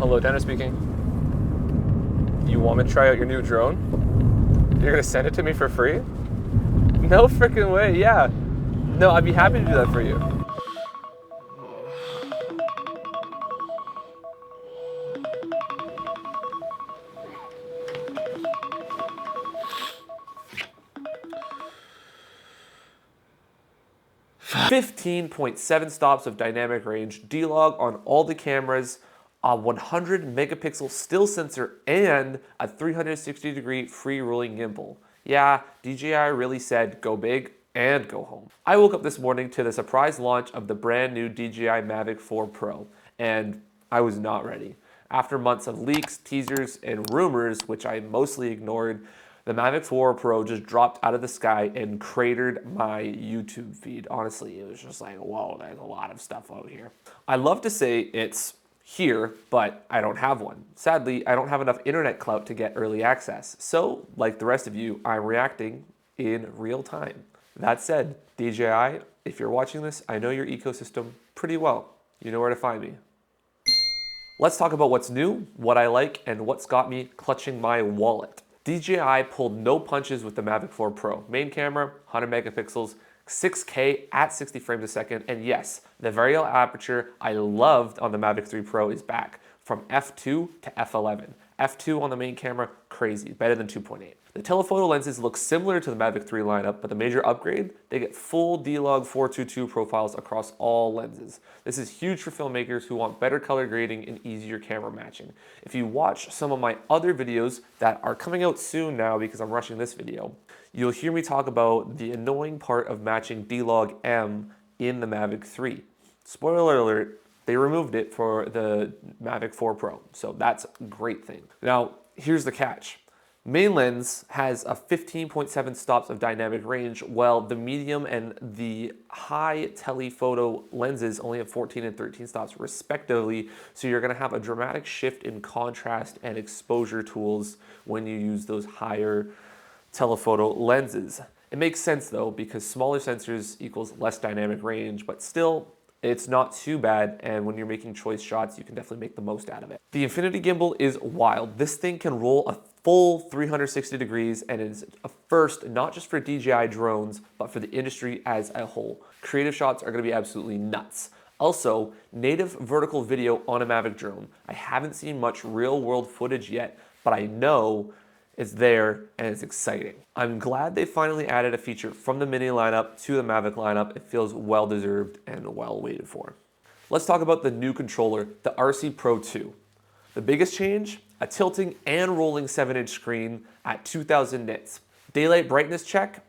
Hello, Dennis speaking. You want me to try out your new drone? You're gonna send it to me for free? No freaking way, yeah. No, I'd be happy to do that for you. .7 stops of dynamic range, D-Log on all the cameras, a 100 megapixel still sensor, and a 360-degree free rolling gimbal. Yeah, DJI really said go big and go home. I woke up this morning to the surprise launch of the brand new DJI Mavic 4 Pro, and I was not ready. After months of leaks, teasers, and rumors, which I mostly ignored, the Mavic 4 Pro just dropped out of the sky and cratered my YouTube feed. Honestly, it was just like, whoa, there's a lot of stuff out here. I love to say it's here, but I don't have one. Sadly, I don't have enough internet clout to get early access. So, like the rest of you, I'm reacting in real time. That said, DJI, if you're watching this, I know your ecosystem pretty well. You know where to find me. Let's talk about what's new, what I like, and what's got me clutching my wallet. DJI pulled no punches with the Mavic 4 Pro. Main camera, 100 megapixels, 6K at 60 frames a second, and yes, the variable aperture I loved on the Mavic 3 Pro is back, from f2 to f11. f2 on the main camera, crazy, better than 2.8. The telephoto lenses look similar to the Mavic 3 lineup, but the major upgrade, they get full D-Log 422 profiles across all lenses. This is huge for filmmakers who want better color grading and easier camera matching. If you watch some of my other videos that are coming out soon now because I'm rushing this video, you'll hear me talk about the annoying part of matching D-Log M in the Mavic 3. Spoiler alert, they removed it for the Mavic 4 Pro, so that's a great thing. Now, here's the catch. Main lens has a 15.7 stops of dynamic range, while the medium and the high telephoto lenses only have 14 and 13 stops respectively, so you're going to have a dramatic shift in contrast and exposure tools when you use those higher telephoto lenses. It makes sense though, because smaller sensors equals less dynamic range, but still, it's not too bad, and when you're making choice shots, you can definitely make the most out of it. The Infinity Gimbal is wild. This thing can roll a full 360 degrees and is a first not just for DJI drones, but for the industry as a whole. Creative shots are gonna be absolutely nuts. Also, native vertical video on a Mavic drone. I haven't seen much real world footage yet, but I know it's there and it's exciting. I'm glad they finally added a feature from the Mini lineup to the Mavic lineup. It feels well deserved and well waited for. Let's talk about the new controller, the RC Pro 2. The biggest change, a tilting and rolling 7-inch screen at 2000 nits. Daylight brightness check,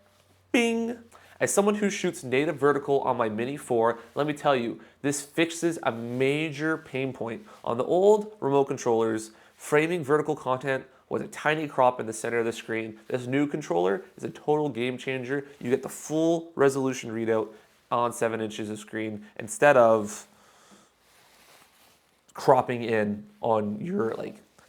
bing. As someone who shoots native vertical on my Mini 4, let me tell you, this fixes a major pain point. On the old remote controllers, framing vertical content with a tiny crop in the center of the screen. This new controller is a total game changer. You get the full resolution readout on 7 inches of screen instead of cropping in on your,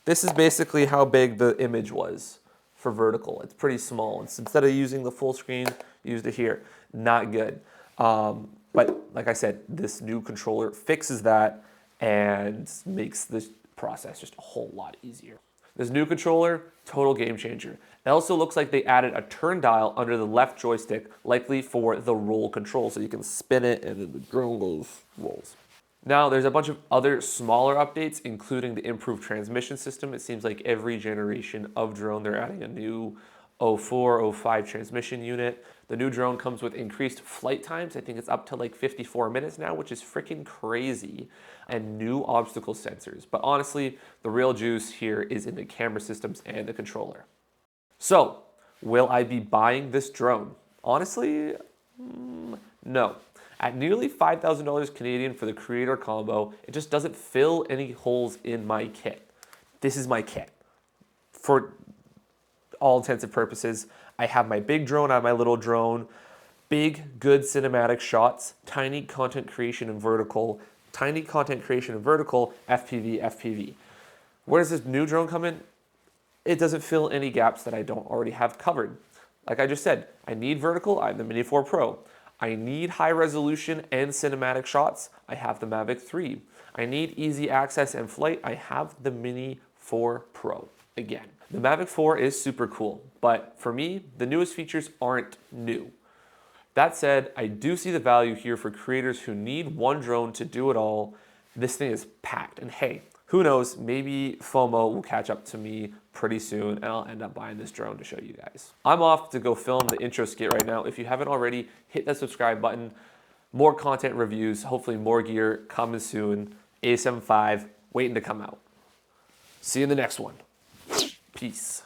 this is basically how big the image was for vertical. It's pretty small. It's, instead of using the full screen, used it here. Not good. But like I said, this new controller fixes that and makes this process just a whole lot easier. This new controller, total game changer. It also looks like they added a turn dial under the left joystick, likely for the roll control, so you can spin it and then the drone rolls. Now, there's a bunch of other smaller updates, including the improved transmission system. It seems like every generation of drone, they're adding a new 04, 05 transmission unit. The new drone comes with increased flight times. I think it's up to like 54 minutes now, which is freaking crazy. And new obstacle sensors. But honestly, the real juice here is in the camera systems and the controller. So, will I be buying this drone? Honestly, no. At nearly $5,000 Canadian for the creator combo, it just doesn't fill any holes in my kit. This is my kit. For all intents and purposes, I have my big drone, I have my little drone, big, good cinematic shots, tiny content creation in vertical, FPV, FPV. Where does this new drone come in? It doesn't fill any gaps that I don't already have covered. Like I just said, I need vertical, I have the Mini 4 Pro. I need high resolution and cinematic shots. I have the Mavic 3. I need easy access and flight. I have the Mini 4 Pro. Again, the Mavic 4 is super cool, but for me, the newest features aren't new. That said, I do see the value here for creators who need one drone to do it all. This thing is packed, and hey, who knows, maybe FOMO will catch up to me pretty soon and I'll end up buying this drone to show you guys. I'm off to go film the intro skit right now. If you haven't already, hit that subscribe button. More content reviews, hopefully more gear coming soon. A75 waiting to come out. See you in the next one. Peace.